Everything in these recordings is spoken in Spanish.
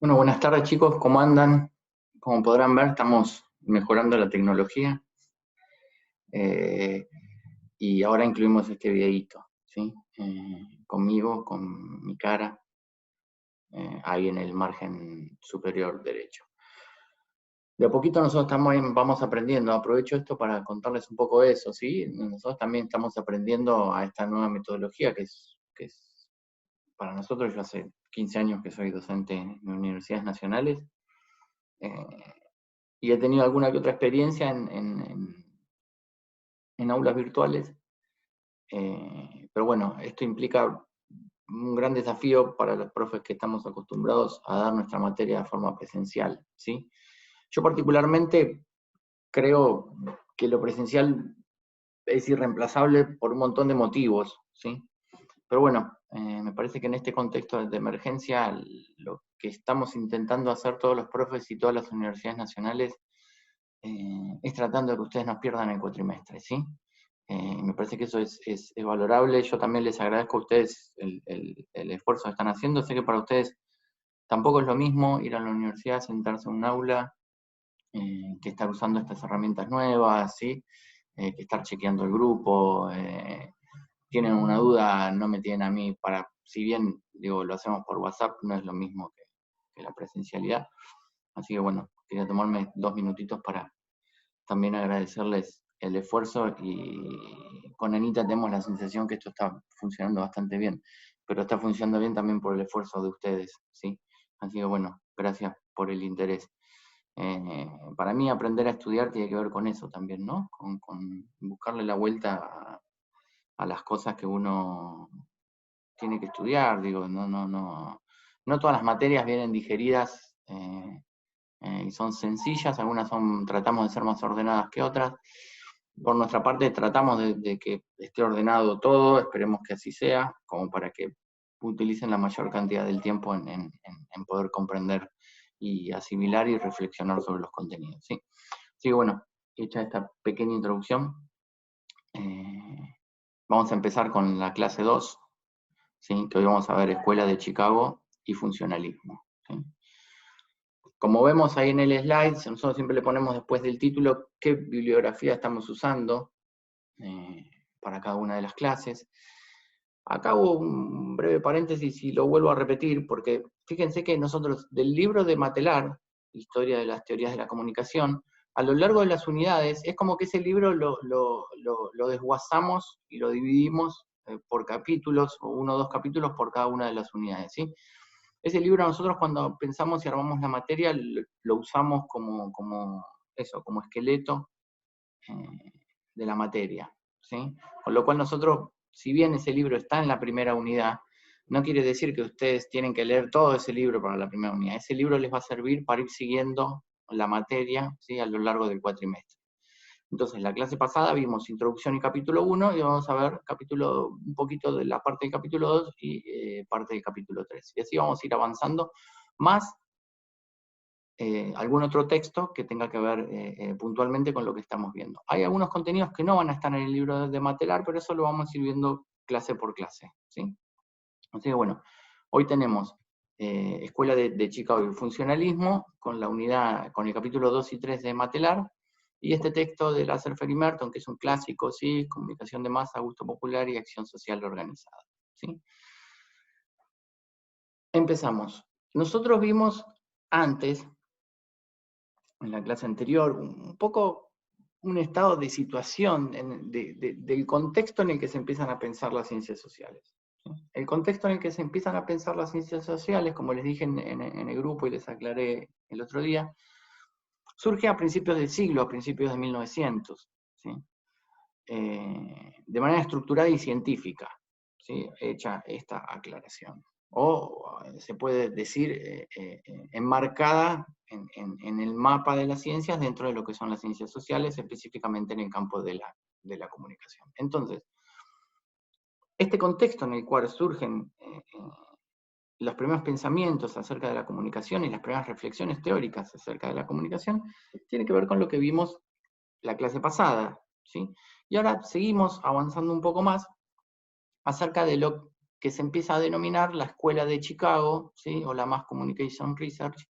Bueno, buenas tardes chicos, ¿cómo andan? Como podrán ver, estamos mejorando la tecnología eh, y ahora incluimos este videíto, ¿sí? Conmigo, con mi cara, ahí en el margen superior derecho. De a poquito nosotros vamos aprendiendo, aprovecho esto para contarles un poco eso, ¿sí? Nosotros también estamos aprendiendo a esta nueva metodología que es para nosotros. Yo hace 15 años que soy docente en universidades nacionales. eh, y he tenido alguna que otra experiencia en aulas virtuales, pero bueno, esto implica un gran desafío para los profes que estamos acostumbrados a dar nuestra materia de forma presencial, ¿sí? Yo particularmente creo que lo presencial es irreemplazable por un montón de motivos, ¿sí? Pero bueno, me parece que en este contexto de emergencia lo que estamos intentando hacer todos los profes y todas las universidades nacionales es tratando de que ustedes no pierdan el cuatrimestre, ¿sí? Me parece que eso es valorable. Yo también les agradezco a ustedes el esfuerzo que están haciendo. Sé que para ustedes tampoco es lo mismo ir a la universidad, sentarse en un aula, que estar usando estas herramientas nuevas, ¿sí? Que estar chequeando el grupo. Tienen una duda, no me tienen a mí para, si bien digo, lo hacemos por WhatsApp, no es lo mismo que la presencialidad. Así que bueno, quería tomarme 2 minutitos para también agradecerles el esfuerzo, y con Anita tenemos la sensación que esto está funcionando bastante bien, pero está funcionando bien también por el esfuerzo de ustedes, ¿sí? Así que bueno, gracias por el interés. Para mí aprender a estudiar tiene que ver con eso también, ¿no? Con buscarle la vuelta a las cosas que uno tiene que estudiar. Digo, no todas las materias vienen digeridas y son sencillas, algunas tratamos de ser más ordenadas que otras. Por nuestra parte tratamos de que esté ordenado todo, esperemos que así sea, como para que utilicen la mayor cantidad del tiempo en poder comprender y asimilar y reflexionar sobre los contenidos. ¿Sí? Así que bueno, hecha esta pequeña introducción, eh, vamos a empezar con la clase 2, ¿sí? Que hoy vamos a ver Escuela de Chicago y Funcionalismo. ¿Sí? Como vemos ahí en el slide, nosotros siempre le ponemos después del título qué bibliografía estamos usando para cada una de las clases. Acá hago un breve paréntesis y lo vuelvo a repetir, porque fíjense que nosotros del libro de Matelar, Historia de las Teorías de la Comunicación, a lo largo de las unidades, es como que ese libro lo desguazamos y lo dividimos por capítulos, o 1 o 2 capítulos por cada una de las unidades, ¿sí? Ese libro nosotros cuando pensamos y armamos la materia lo usamos como eso, como esqueleto de la materia, ¿sí? Con lo cual nosotros, si bien ese libro está en la primera unidad, no quiere decir que ustedes tienen que leer todo ese libro para la primera unidad. Ese libro les va a servir para ir siguiendo la materia, ¿sí? A lo largo del cuatrimestre. Entonces, la clase pasada vimos introducción y capítulo 1, y vamos a ver un poquito de la parte del capítulo 2 y parte del capítulo 3. Y así vamos a ir avanzando, más algún otro texto que tenga que ver puntualmente con lo que estamos viendo. Hay algunos contenidos que no van a estar en el libro de Matelar, pero eso lo vamos a ir viendo clase por clase, ¿sí? Así que bueno, hoy tenemos Escuela de Chicago y Funcionalismo, con la unidad, con el capítulo 2 y 3 de Matelar, y este texto de Lasserfer y Merton, que es un clásico, ¿sí? Comunicación de masa, gusto popular y acción social organizada, ¿sí? Empezamos. Nosotros vimos antes, en la clase anterior, un poco un estado de situación del contexto en el que se empiezan a pensar las ciencias sociales. ¿Sí? El contexto en el que se empiezan a pensar las ciencias sociales, como les dije en el grupo y les aclaré el otro día, surge a principios del siglo, a principios de 1900, ¿sí? De manera estructurada y científica, ¿sí? Hecha esta aclaración. O se puede decir enmarcada en el mapa de las ciencias dentro de lo que son las ciencias sociales, específicamente en el campo de la comunicación. Entonces, este contexto en el cual surgen los primeros pensamientos acerca de la comunicación y las primeras reflexiones teóricas acerca de la comunicación, tiene que ver con lo que vimos la clase pasada, ¿sí? Y ahora seguimos avanzando un poco más acerca de lo que se empieza a denominar la Escuela de Chicago, ¿sí? O la Mass Communication Research,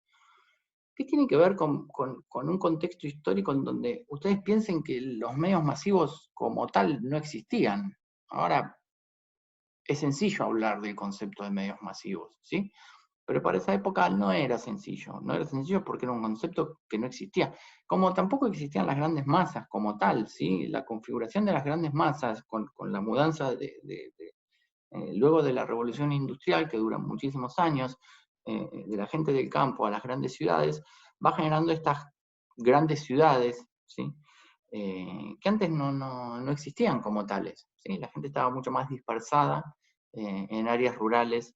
que tiene que ver con un contexto histórico en donde ustedes piensen que los medios masivos como tal no existían. Ahora, es sencillo hablar del concepto de medios masivos, ¿sí? Pero para esa época no era sencillo. No era sencillo porque era un concepto que no existía. Como tampoco existían las grandes masas como tal, ¿sí? La configuración de las grandes masas con la mudanza luego de la revolución industrial, que dura muchísimos años, de la gente del campo a las grandes ciudades, va generando estas grandes ciudades, ¿sí? Que antes no existían como tales, ¿sí? La gente estaba mucho más dispersada en áreas rurales,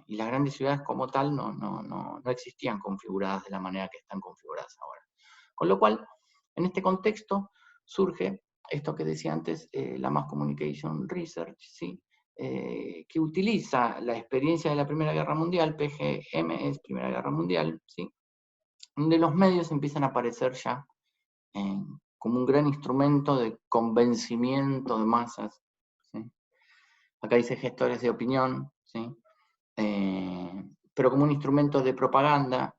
y las grandes ciudades como tal no existían configuradas de la manera que están configuradas ahora. Con lo cual, en este contexto surge esto que decía antes, la Mass Communication Research, ¿sí? Que utiliza la experiencia de la Primera Guerra Mundial, PGM es Primera Guerra Mundial, ¿sí? Donde los medios empiezan a aparecer ya como un gran instrumento de convencimiento de masas, ¿sí? Acá dice gestores de opinión, ¿sí? Pero como un instrumento de propaganda,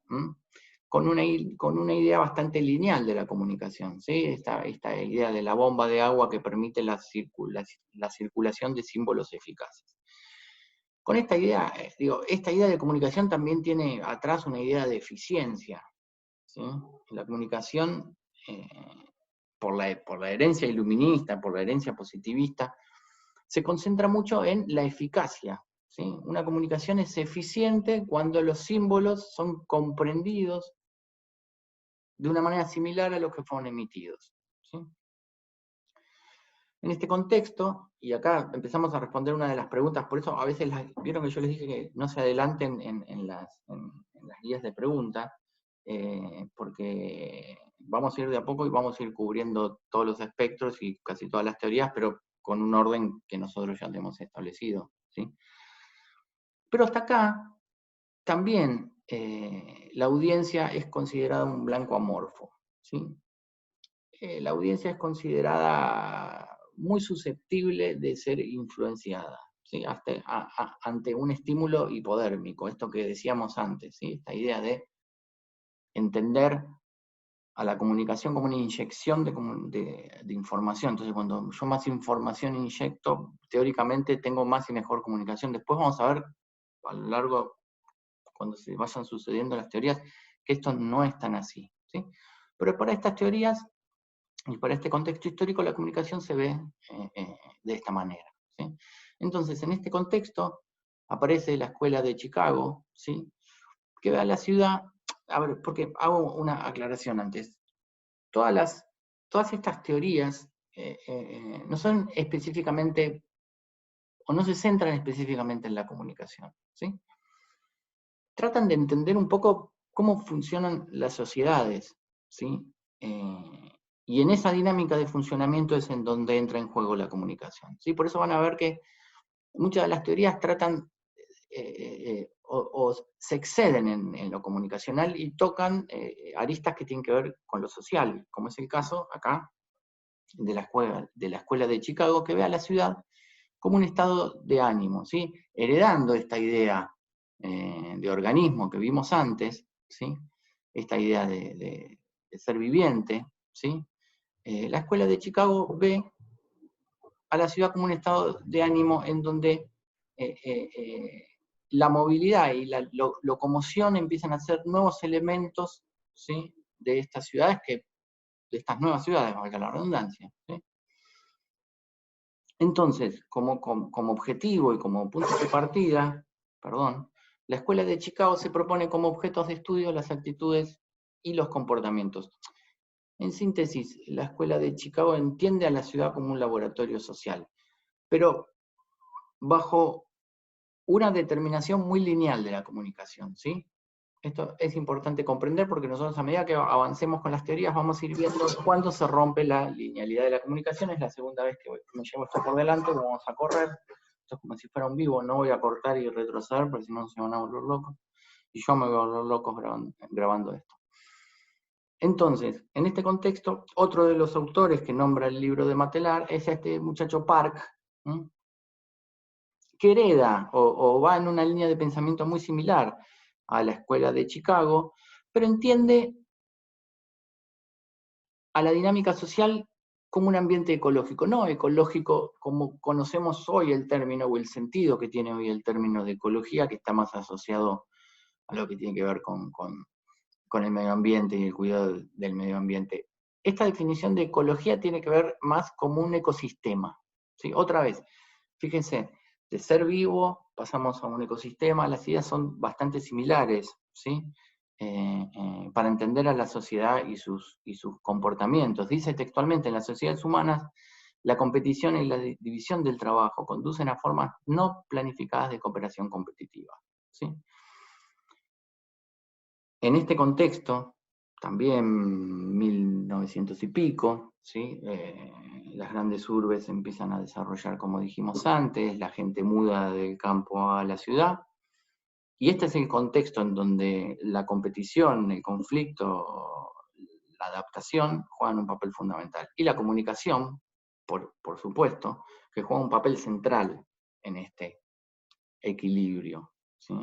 con una idea bastante lineal de la comunicación, ¿sí? Esta idea de la bomba de agua que permite la circulación de símbolos eficaces. Con esta idea, esta idea de comunicación también tiene atrás una idea de eficiencia, ¿sí? La comunicación, por la herencia iluminista, por la herencia positivista, se concentra mucho en la eficacia, ¿sí? Una comunicación es eficiente cuando los símbolos son comprendidos de una manera similar a los que fueron emitidos, ¿sí? En este contexto, y acá empezamos a responder una de las preguntas, por eso a veces vieron que yo les dije que no se adelanten en las guías de preguntas, porque vamos a ir de a poco y vamos a ir cubriendo todos los espectros y casi todas las teorías, pero con un orden que nosotros ya hemos establecido, ¿sí? Pero hasta acá también la audiencia es considerada un blanco amorfo, ¿sí? La audiencia es considerada muy susceptible de ser influenciada, ¿sí? Ante un estímulo hipodérmico, esto que decíamos antes, ¿sí? Esta idea de entender a la comunicación como una inyección de información. Entonces, cuando yo más información inyecto, teóricamente tengo más y mejor comunicación. Después vamos a ver a lo largo, cuando se vayan sucediendo las teorías, que esto no es tan así, ¿sí? Pero para estas teorías y para este contexto histórico, la comunicación se ve de esta manera, ¿sí? Entonces, en este contexto, aparece la Escuela de Chicago, ¿sí? Que ve a la ciudad, a ver, porque hago una aclaración antes. Todas estas teorías no son específicamente, o no se centran específicamente en la comunicación, ¿sí? Tratan de entender un poco cómo funcionan las sociedades, ¿sí? Y en esa dinámica de funcionamiento es en donde entra en juego la comunicación, ¿sí? Por eso van a ver que muchas de las teorías tratan o se exceden en lo comunicacional y tocan aristas que tienen que ver con lo social, como es el caso acá de la escuela de Chicago, que ve a la ciudad como un estado de ánimo, ¿sí? Heredando esta idea de organismo que vimos antes, ¿sí? Esta idea de ser viviente, ¿sí? La escuela de Chicago ve a la ciudad como un estado de ánimo en donde la movilidad y la locomoción empiezan a ser nuevos elementos, ¿sí? De estas ciudades, de estas nuevas ciudades, valga la redundancia, ¿sí? Entonces, como objetivo y como punto de partida, la Escuela de Chicago se propone como objetos de estudio las actitudes y los comportamientos. En síntesis, la Escuela de Chicago entiende a la ciudad como un laboratorio social, pero bajo una determinación muy lineal de la comunicación, ¿sí? Esto es importante comprender porque nosotros a medida que avancemos con las teorías vamos a ir viendo cuándo se rompe la linealidad de la comunicación. Es la segunda vez que me llevo esto por delante, vamos a correr. Esto es como si fuera un vivo, no voy a cortar y retroceder porque si no se van a volver locos. Y yo me voy a volver loco grabando esto. Entonces, en este contexto, otro de los autores que nombra el libro de Matelar es este muchacho Park, ¿sí? que hereda o va en una línea de pensamiento muy similar a la escuela de Chicago, pero entiende a la dinámica social como un ambiente ecológico, no ecológico como conocemos hoy el término o el sentido que tiene hoy el término de ecología, que está más asociado a lo que tiene que ver con el medio ambiente y el cuidado del medio ambiente. Esta definición de ecología tiene que ver más como un ecosistema, ¿sí? Otra vez, fíjense, de ser vivo pasamos a un ecosistema, las ideas son bastante similares, ¿sí? Para entender a la sociedad y sus comportamientos. Dice textualmente, en las sociedades humanas, la competición y la división del trabajo conducen a formas no planificadas de cooperación competitiva, ¿sí? En este contexto, también 1900 y pico, ¿sí? Las grandes urbes empiezan a desarrollar, como dijimos antes, la gente muda del campo a la ciudad, y este es el contexto en donde la competición, el conflicto, la adaptación juegan un papel fundamental. Y la comunicación, por supuesto, que juega un papel central en este equilibrio, ¿sí?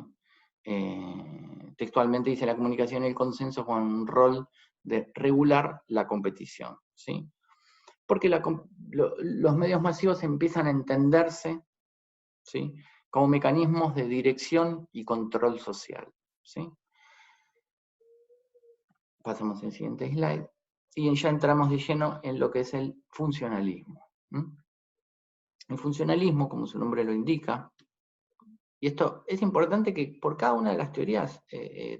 Textualmente dice, la comunicación y el consenso juegan un rol de regular la competición, ¿sí? Porque los medios masivos empiezan a entenderse, ¿sí?, como mecanismos de dirección y control social, ¿sí? Pasamos al siguiente slide, y ya entramos de lleno en lo que es el funcionalismo. El funcionalismo, como su nombre lo indica, y esto es importante que por cada una de las teorías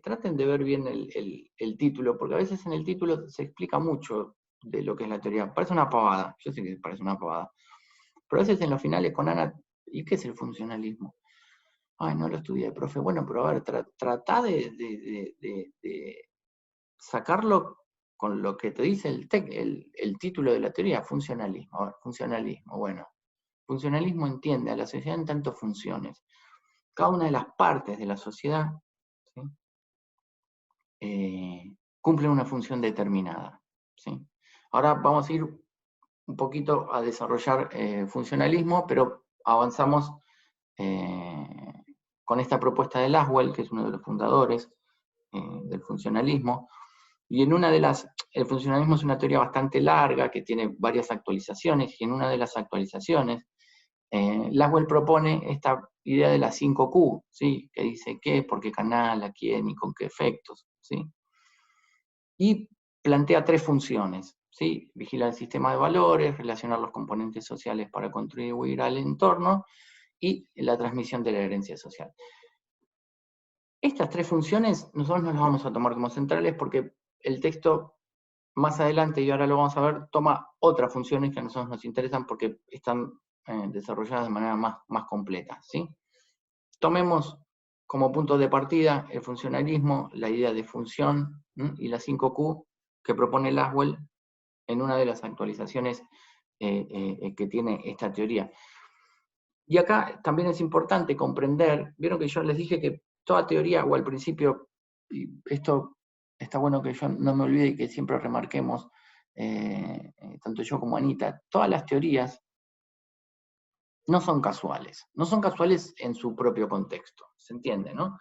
traten de ver bien el título, porque a veces en el título se explica mucho de lo que es la teoría. Parece una pavada, yo sé que parece una pavada, pero a veces en los finales con Ana, ¿y qué es el funcionalismo? Ay, no lo estudié, profe. Bueno, pero a ver, trata de sacarlo con lo que te dice el título de la teoría, funcionalismo. A ver, funcionalismo, bueno. Funcionalismo entiende a la sociedad en tantas funciones. Cada una de las partes de la sociedad, ¿sí?, cumple una función determinada, ¿sí? Ahora vamos a ir un poquito a desarrollar funcionalismo, pero avanzamos con esta propuesta de Laswell, que es uno de los fundadores del funcionalismo, y en una de las, el funcionalismo es una teoría bastante larga, que tiene varias actualizaciones, y en una de las actualizaciones, Laswell propone esta idea de las 5Q, ¿sí?, que dice qué, por qué canal, a quién y con qué efectos, ¿sí? Y plantea 3 funciones, ¿sí? Vigilar el sistema de valores, relacionar los componentes sociales para contribuir al entorno, y la transmisión de la herencia social. Estas 3 funciones nosotros no las vamos a tomar como centrales porque el texto más adelante, y ahora lo vamos a ver, toma otras funciones que a nosotros nos interesan porque están desarrolladas de manera más completa, ¿sí? Tomemos como punto de partida el funcionalismo, la idea de función, y las 5Q que propone Laswell en una de las actualizaciones que tiene esta teoría. Y acá también es importante comprender, vieron que yo les dije que toda teoría, o al principio, y esto está bueno que yo no me olvide y que siempre remarquemos, tanto yo como Anita, todas las teorías no son casuales en su propio contexto, ¿se entiende, no?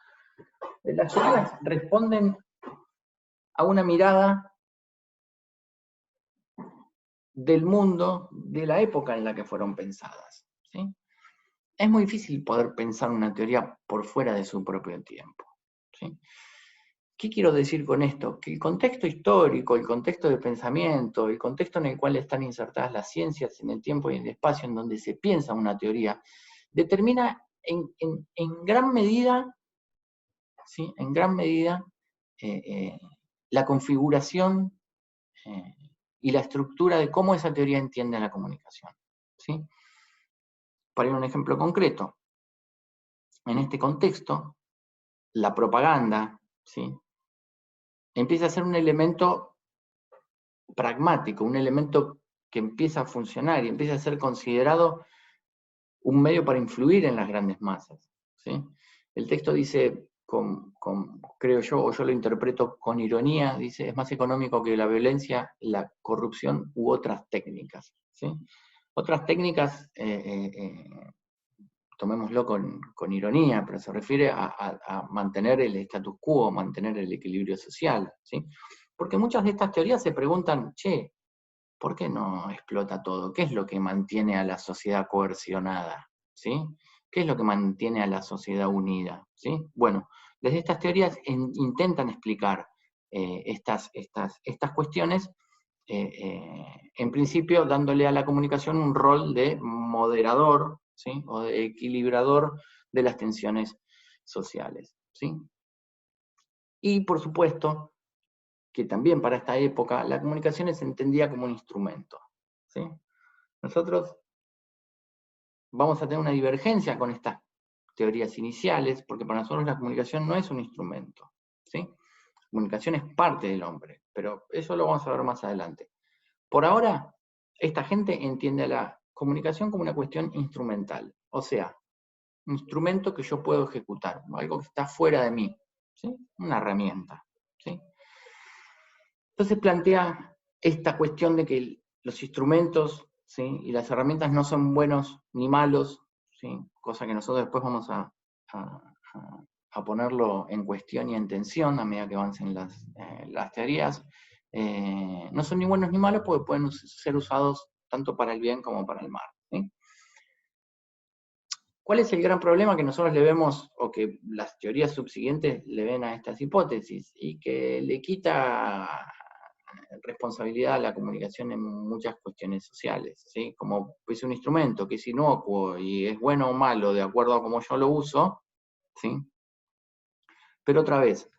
Las teorías responden a una mirada del mundo, de la época en la que fueron pensadas, ¿sí? Es muy difícil poder pensar una teoría por fuera de su propio tiempo, ¿sí? ¿Qué quiero decir con esto? Que el contexto histórico, el contexto de pensamiento, el contexto en el cual están insertadas las ciencias en el tiempo y en el espacio en donde se piensa una teoría, determina en gran medida, ¿sí?, en gran medida la configuración y la estructura de cómo esa teoría entiende la comunicación, ¿sí? Para ir a un ejemplo concreto, en este contexto, la propaganda, ¿sí?, empieza a ser un elemento pragmático, un elemento que empieza a funcionar y empieza a ser considerado un medio para influir en las grandes masas, ¿sí? El texto dice, creo yo, o yo lo interpreto con ironía, dice, es más económico que la violencia, la corrupción u otras técnicas, ¿sí? Otras técnicas tomémoslo con ironía, pero se refiere a mantener el status quo, mantener el equilibrio social, ¿sí? Porque muchas de estas teorías se preguntan, che, ¿por qué no explota todo? ¿Qué es lo que mantiene a la sociedad coercionada? ¿Sí? ¿Qué es lo que mantiene a la sociedad unida? ¿Sí? Bueno, desde estas teorías intentan explicar estas cuestiones, en principio dándole a la comunicación un rol de moderador, ¿sí? O de equilibrador de las tensiones sociales, ¿sí? Y por supuesto que también para esta época la comunicación se entendía como un instrumento, ¿sí? Nosotros vamos a tener una divergencia con estas teorías iniciales, porque para nosotros la comunicación no es un instrumento, ¿sí? La comunicación es parte del hombre, pero eso lo vamos a ver más adelante. Por ahora, esta gente entiende a la comunicación como una cuestión instrumental, o sea, un instrumento que yo puedo ejecutar, algo que está fuera de mí, ¿sí? Una herramienta, ¿sí? Entonces plantea esta cuestión de que los instrumentos, ¿sí? Y las herramientas no son buenos ni malos, ¿sí? Cosa que nosotros después vamos a ponerlo en cuestión y en tensión a medida que avancen las teorías. No son ni buenos ni malos porque pueden ser usados tanto para el bien como para el mal, ¿sí? ¿Cuál es el gran problema que nosotros le vemos, o que las teorías subsiguientes le ven a estas hipótesis, y que le quita responsabilidad a la comunicación en muchas cuestiones sociales, ¿sí? Como es un instrumento que es inocuo y es bueno o malo de acuerdo a cómo yo lo uso, ¿sí? Pero otra vez,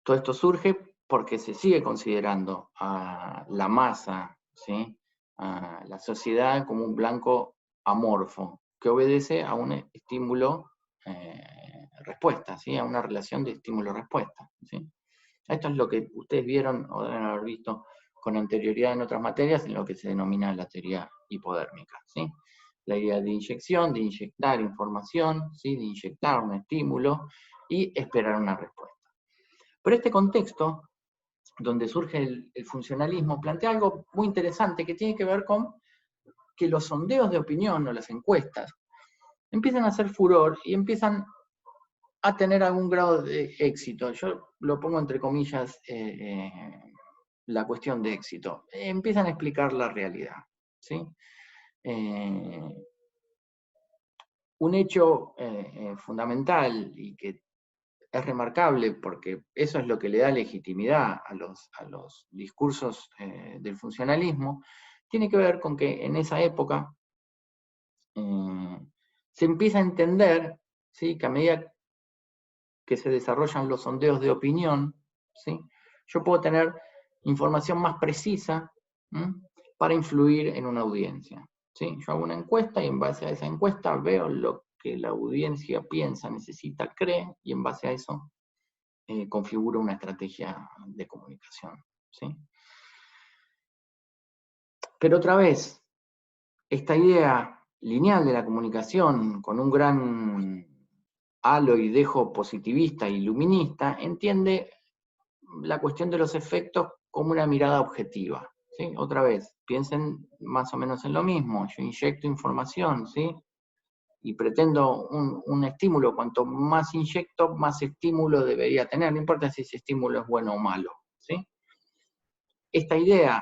todo esto surge porque se sigue considerando a la masa, ¿sí? A la sociedad como un blanco amorfo, que obedece a un estímulo-respuesta, ¿sí? A una relación de estímulo-respuesta, ¿sí? Esto es lo que ustedes vieron o deben haber visto con anterioridad en otras materias, en lo que se denomina la teoría hipodérmica, ¿sí? La idea de inyección, de inyectar información, ¿sí? De inyectar un estímulo y esperar una respuesta. Pero este contexto, donde surge el funcionalismo, plantea algo muy interesante que tiene que ver con que los sondeos de opinión o las encuestas empiezan a hacer furor y empiezan a tener algún grado de éxito. Yo lo pongo entre comillas, la cuestión de éxito. Empiezan a explicar la realidad, ¿sí? Un hecho fundamental y que es remarcable porque eso es lo que le da legitimidad a los discursos del funcionalismo, tiene que ver con que en esa época se empieza a entender, ¿sí? Que a medida que se desarrollan los sondeos de opinión, ¿sí? Yo puedo tener información más precisa, ¿sí? Para influir en una audiencia, ¿sí? Yo hago una encuesta y en base a esa encuesta veo lo que la audiencia piensa, necesita, cree, y en base a eso configuro una estrategia de comunicación, ¿sí? Pero otra vez, esta idea lineal de la comunicación con un gran halo y dejo positivista e iluminista entiende la cuestión de los efectos como una mirada objetiva, ¿sí? Otra vez, piensen más o menos en lo mismo. Yo inyecto información, ¿sí? Y pretendo un estímulo. Cuanto más inyecto, más estímulo debería tener. No importa si ese estímulo es bueno o malo, ¿sí? Esta idea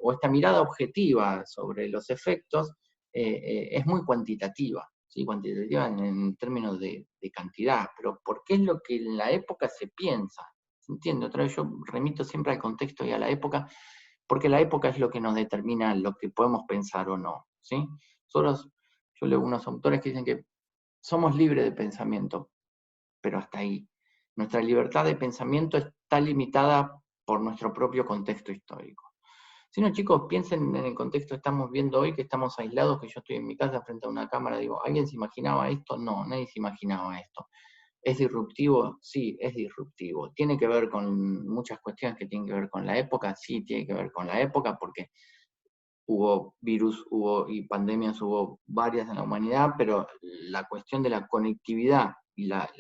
o esta mirada objetiva sobre los efectos es muy cuantitativa, ¿sí? Cuantitativa en términos de cantidad, pero porque es lo que en la época se piensa. ¿Se entiende? Otra vez yo remito siempre al contexto y a la época, porque la época es lo que nos determina lo que podemos pensar o no, ¿sí? Yo leo unos autores que dicen que somos libres de pensamiento, pero hasta ahí. Nuestra libertad de pensamiento está limitada por nuestro propio contexto histórico. Si no, chicos, piensen en el contexto que estamos viendo hoy, que estamos aislados, que yo estoy en mi casa frente a una cámara, digo, ¿alguien se imaginaba esto? No, nadie se imaginaba esto. ¿Es disruptivo? Sí, es disruptivo. ¿Tiene que ver con muchas cuestiones que tienen que ver con la época? Sí, tiene que ver con la época, porque hubo virus, y pandemias, hubo varias en la humanidad, pero la cuestión de la conectividad y la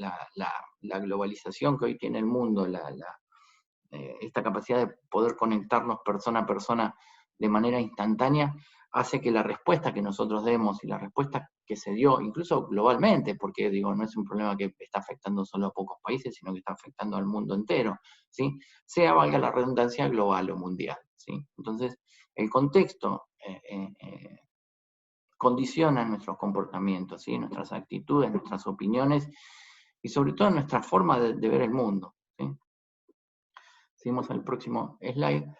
globalización que hoy tiene el mundo, esta capacidad de poder conectarnos persona a persona de manera instantánea, hace que la respuesta que nosotros demos y la respuesta que se dio, incluso globalmente, porque digo, no es un problema que está afectando solo a pocos países, sino que está afectando al mundo entero, ¿sí? Sea, valga la redundancia, global o mundial, ¿sí? Entonces, el contexto condiciona nuestros comportamientos, ¿sí? Nuestras actitudes, nuestras opiniones y sobre todo nuestra forma de ver el mundo, ¿sí? Seguimos al próximo slide.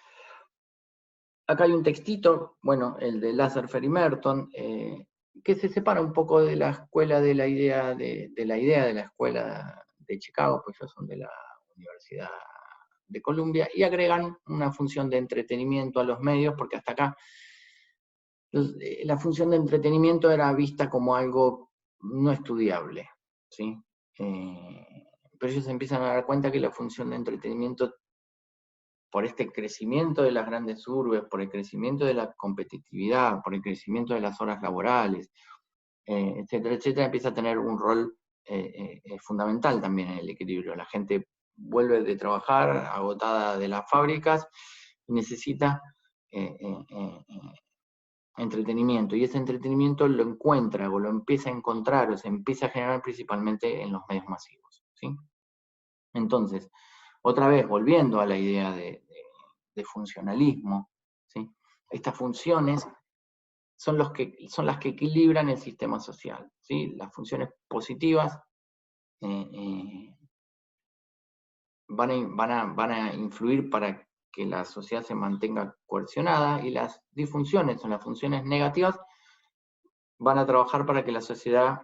Acá hay un textito, bueno, el de Lasserfer y Merton, que se separa un poco de la escuela de la idea de la escuela de Chicago, pues ellos son de la Universidad de Columbia, y agregan una función de entretenimiento a los medios, porque hasta acá la función de entretenimiento era vista como algo no estudiable, ¿sí? Pero ellos empiezan a dar cuenta que la función de entretenimiento, por este crecimiento de las grandes urbes, por el crecimiento de la competitividad, por el crecimiento de las horas laborales, etcétera, etcétera, empieza a tener un rol fundamental también en el equilibrio. La gente vuelve de trabajar agotada de las fábricas y necesita entretenimiento, y ese entretenimiento lo encuentra o lo empieza a encontrar o se empieza a generar principalmente en los medios masivos, ¿sí? Entonces, otra vez, volviendo a la idea de funcionalismo, ¿sí? Estas funciones son las que equilibran el sistema social, ¿sí? Las funciones positivas van a influir para que la sociedad se mantenga cohesionada, y las disfunciones o las funciones negativas van a trabajar para que la sociedad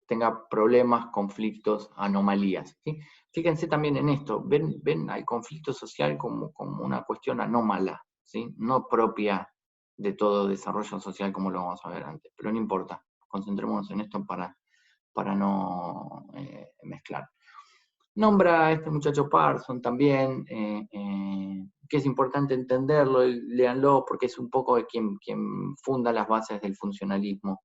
tenga problemas, conflictos, anomalías, ¿sí? Fíjense también en esto, ven al conflicto social como una cuestión anómala, ¿sí? No propia de todo desarrollo social, como lo vamos a ver antes, pero no importa, concentrémonos en esto para no mezclar. Nombra a este muchacho Parson también, que es importante entenderlo, léanlo, porque es un poco de quien funda las bases del funcionalismo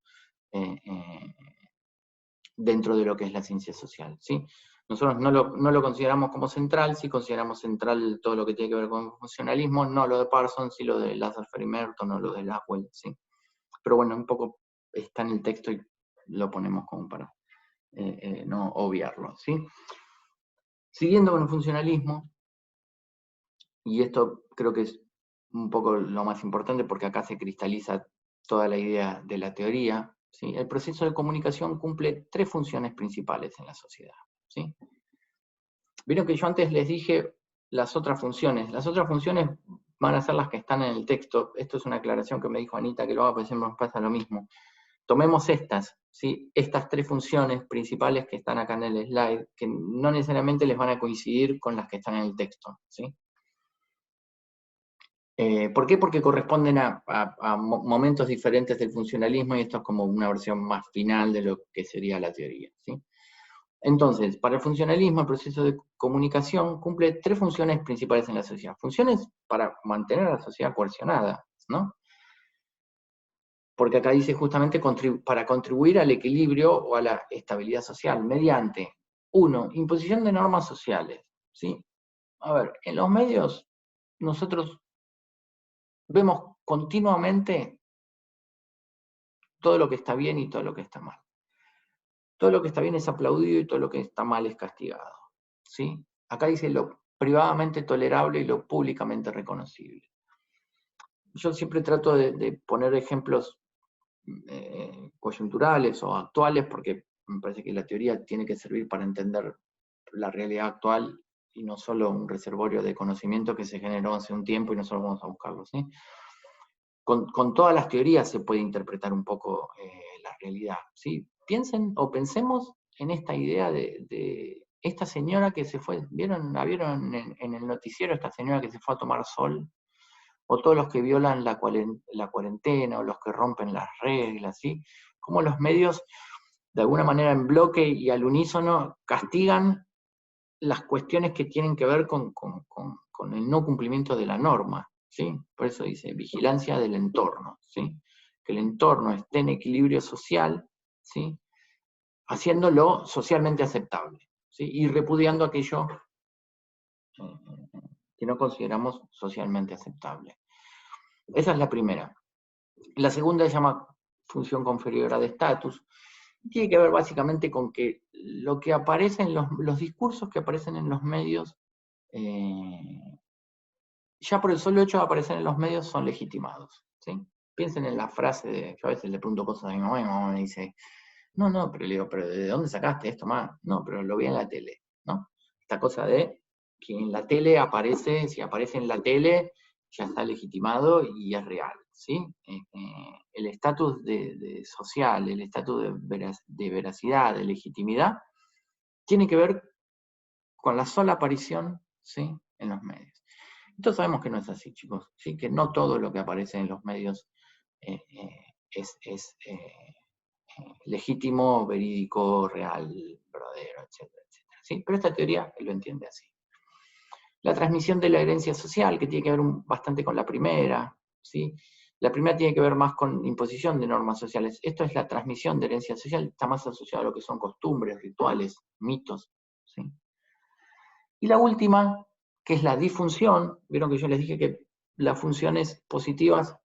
dentro de lo que es la ciencia social, ¿sí? Nosotros no lo consideramos como central, sí consideramos central todo lo que tiene que ver con el funcionalismo, no lo de Parsons, sí lo de Lasserfer y Merton, no lo de Laswell, ¿sí? Pero bueno, un poco está en el texto y lo ponemos como para no obviarlo, ¿sí? Siguiendo con el funcionalismo, y esto creo que es un poco lo más importante porque acá se cristaliza toda la idea de la teoría, ¿sí? El proceso de comunicación cumple 3 funciones principales en la sociedad, ¿sí? Vieron que yo antes les dije las otras funciones van a ser las que están en el texto. Esto es una aclaración que me dijo Anita que lo haga, porque siempre nos pasa lo mismo. Tomemos estas, ¿sí? Estas 3 funciones principales que están acá en el slide, que no necesariamente les van a coincidir con las que están en el texto, ¿sí? ¿Por qué? Porque corresponden a momentos diferentes del funcionalismo, y esto es como una versión más final de lo que sería la teoría, ¿sí? Entonces, para el funcionalismo, el proceso de comunicación cumple 3 funciones principales en la sociedad. Funciones para mantener a la sociedad cohesionada, ¿no? Porque acá dice justamente para contribuir al equilibrio o a la estabilidad social, mediante, 1, imposición de normas sociales, ¿sí? A ver, en los medios nosotros vemos continuamente todo lo que está bien y todo lo que está mal. Todo lo que está bien es aplaudido y todo lo que está mal es castigado, ¿sí? Acá dice lo privadamente tolerable y lo públicamente reconocible. Yo siempre trato de poner ejemplos coyunturales o actuales, porque me parece que la teoría tiene que servir para entender la realidad actual y no solo un reservorio de conocimiento que se generó hace un tiempo y nosotros vamos a buscarlo, ¿sí? Con todas las teorías se puede interpretar un poco la realidad, ¿sí? Piensen o pensemos en esta idea de esta señora que se fue, ¿la vieron en el noticiero, esta señora que se fue a tomar sol? O todos los que violan la cuarentena, o los que rompen las reglas, ¿sí? Cómo los medios, de alguna manera en bloque y al unísono, castigan las cuestiones que tienen que ver con el no cumplimiento de la norma, ¿sí? Por eso dice vigilancia del entorno, ¿sí? Que el entorno esté en equilibrio social, ¿sí? Haciéndolo socialmente aceptable, ¿sí? Y repudiando aquello que no consideramos socialmente aceptable. Esa es la primera. La segunda se llama función conferiora de estatus. Tiene que ver básicamente con que lo que aparece en los discursos que aparecen en los medios, ya por el solo hecho de aparecer en los medios son legitimados, ¿sí? Piensen en la frase de, yo a veces le pregunto cosas a mi mamá me dice, no, pero le digo, pero ¿de dónde sacaste esto más? No, pero lo vi en la tele, ¿no? Esta cosa de que en la tele aparece, si aparece en la tele, ya está legitimado y es real, ¿sí? El estatus de social, el estatus de veracidad, de legitimidad, tiene que ver con la sola aparición, ¿sí? En los medios. Entonces sabemos que no es así, chicos, ¿sí? Que no todo lo que aparece en los medios es legítimo, verídico, real, verdadero, etcétera, etcétera. ¿Sí? Pero esta teoría lo entiende así. La transmisión de la herencia social, que tiene que ver bastante con la primera, ¿sí? La primera tiene que ver más con imposición de normas sociales. Esto es la transmisión de herencia social, está más asociado a lo que son costumbres, rituales, mitos, ¿sí? Y la última, que es la disfunción, vieron que yo les dije que las funciones positivas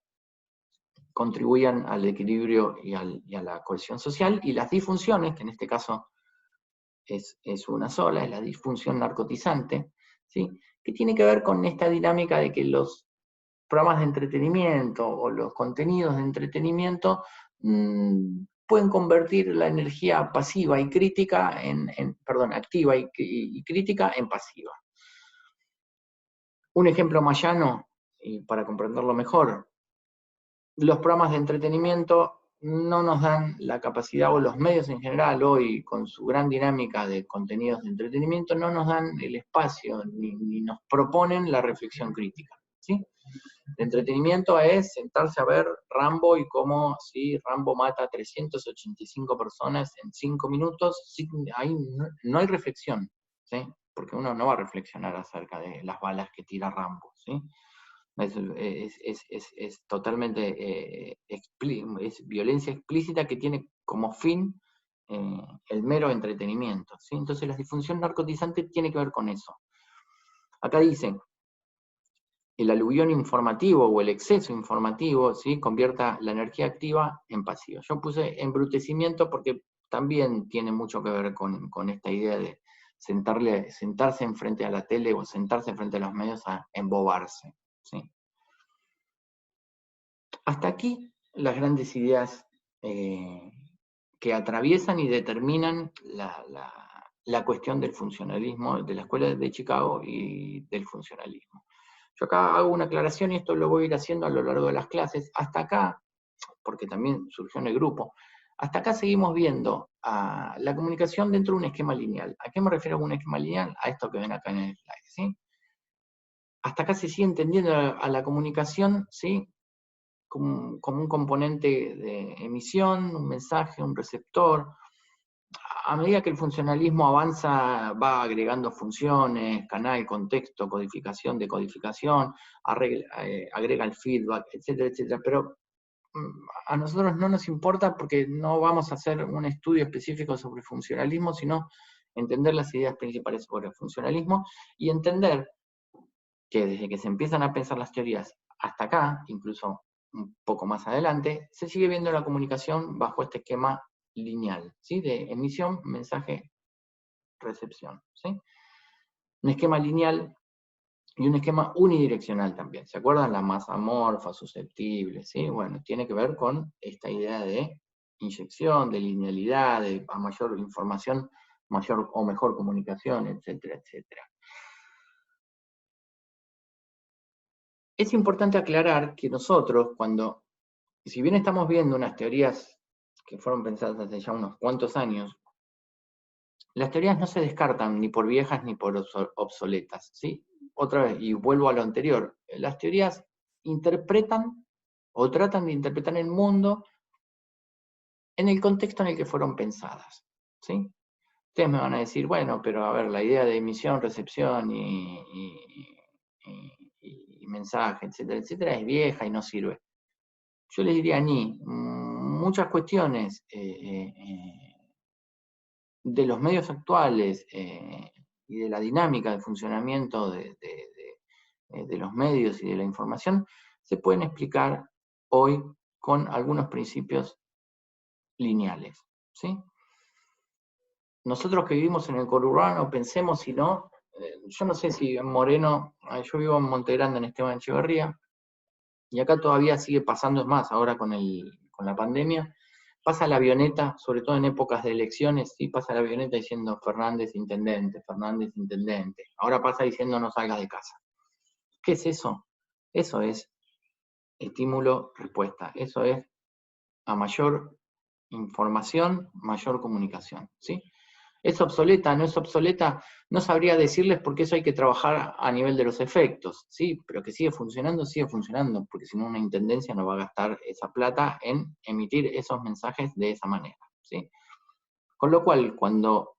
contribuyan al equilibrio y a la cohesión social, y las disfunciones, que en este caso es una sola, es la disfunción narcotizante, ¿sí? Que tiene que ver con esta dinámica de que los programas de entretenimiento o los contenidos de entretenimiento pueden convertir la energía pasiva y crítica perdón, activa y crítica en pasiva. Un ejemplo más llano, y para comprenderlo mejor, los programas de entretenimiento no nos dan la capacidad, o los medios en general hoy, con su gran dinámica de contenidos de entretenimiento, no nos dan el espacio ni nos proponen la reflexión crítica, ¿sí? El entretenimiento es sentarse a ver Rambo y cómo si Rambo mata a 385 personas en 5 minutos, ahí no hay reflexión, ¿sí? Porque uno no va a reflexionar acerca de las balas que tira Rambo, ¿sí? Es totalmente es violencia explícita que tiene como fin el mero entretenimiento, ¿sí? Entonces la disfunción narcotizante tiene que ver con eso. Acá dicen, el aluvión informativo o el exceso informativo, ¿sí? Convierta la energía activa en pasiva. Yo puse embrutecimiento porque también tiene mucho que ver con esta idea de sentarse enfrente a la tele o sentarse enfrente a los medios a embobarse, ¿sí? Hasta aquí las grandes ideas que atraviesan y determinan la cuestión del funcionalismo, de la Escuela de Chicago y del funcionalismo. Yo acá hago una aclaración y esto lo voy a ir haciendo a lo largo de las clases. Hasta acá, porque también surgió en el grupo, hasta acá seguimos viendo la comunicación dentro de un esquema lineal. ¿A qué me refiero con un esquema lineal? A esto que ven acá en el slide, ¿sí? Hasta acá se sigue entendiendo a la comunicación, ¿sí? Como un componente de emisión, un mensaje, un receptor. A medida que el funcionalismo avanza, va agregando funciones, canal, contexto, codificación, decodificación, agrega el feedback, etcétera, etcétera. Pero a nosotros no nos importa porque no vamos a hacer un estudio específico sobre funcionalismo, sino entender las ideas principales sobre el funcionalismo y entender que desde que se empiezan a pensar las teorías hasta acá, incluso un poco más adelante, se sigue viendo la comunicación bajo este esquema lineal, ¿sí? De emisión, mensaje, recepción, ¿sí? Un esquema lineal y un esquema unidireccional también. ¿Se acuerdan? La masa amorfa, susceptible, ¿sí? Bueno, tiene que ver con esta idea de inyección, de linealidad, de a mayor información, mayor o mejor comunicación, etcétera, etcétera. Es importante aclarar que nosotros, si bien estamos viendo unas teorías que fueron pensadas hace ya unos cuantos años, las teorías no se descartan ni por viejas ni por obsoletas, ¿sí? Otra vez, y vuelvo a lo anterior, las teorías interpretan o tratan de interpretar el mundo en el contexto en el que fueron pensadas, ¿sí? Ustedes me van a decir, bueno, pero a ver, la idea de emisión, recepción y mensaje, etcétera, etcétera, es vieja y no sirve. Yo les diría ni muchas cuestiones de los medios actuales y de la dinámica de funcionamiento de los medios y de la información se pueden explicar hoy con algunos principios lineales, ¿sí? Nosotros que vivimos en el conurbano, pensemos si no, yo no sé si en Moreno, yo vivo en Monte Grande, en Esteban Echeverría, y acá todavía sigue pasando, es más, ahora con la pandemia, pasa la avioneta, sobre todo en épocas de elecciones, sí pasa la avioneta diciendo Fernández intendente, Fernández intendente. Ahora pasa diciendo no salgas de casa. ¿Qué es eso? Eso es estímulo-respuesta. Eso es a mayor información, mayor comunicación, ¿sí? ¿Es obsoleta? ¿No es obsoleta? No sabría decirles porque eso hay que trabajar a nivel de los efectos, ¿sí? Pero que sigue funcionando, porque si no una intendencia no va a gastar esa plata en emitir esos mensajes de esa manera, ¿sí? Con lo cual, cuando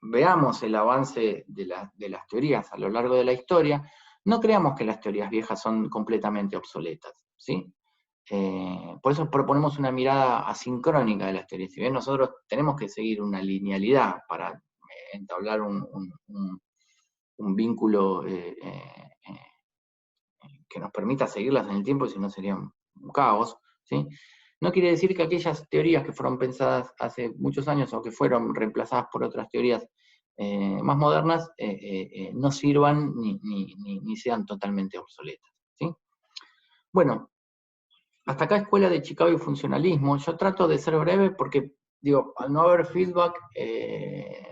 veamos el avance de las teorías a lo largo de la historia, no creamos que las teorías viejas son completamente obsoletas, ¿sí? Por eso proponemos una mirada asincrónica de las teorías. Si bien nosotros tenemos que seguir una linealidad para entablar un vínculo que nos permita seguirlas en el tiempo, si no sería un caos, ¿sí? No quiere decir que aquellas teorías que fueron pensadas hace muchos años o que fueron reemplazadas por otras teorías más modernas no sirvan ni sean totalmente obsoletas, ¿sí? Bueno, hasta acá Escuela de Chicago y Funcionalismo. Yo trato de ser breve porque, digo, al no haber feedback,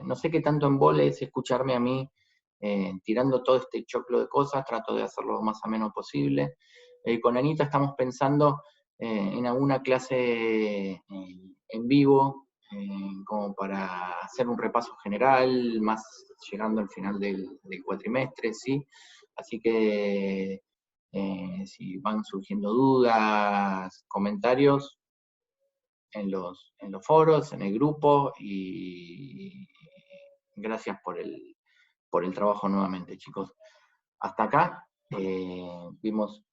no sé qué tanto embole es escucharme a mí tirando todo este choclo de cosas, trato de hacerlo lo más ameno posible. Con Anita estamos pensando en alguna clase en vivo, como para hacer un repaso general, más llegando al final del cuatrimestre, ¿sí? Así que si van surgiendo dudas, comentarios en los foros, en el grupo, y gracias por el trabajo nuevamente, chicos. Hasta acá vimos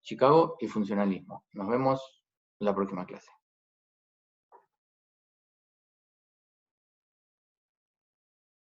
Chicago y funcionalismo. Nos vemos en la próxima clase.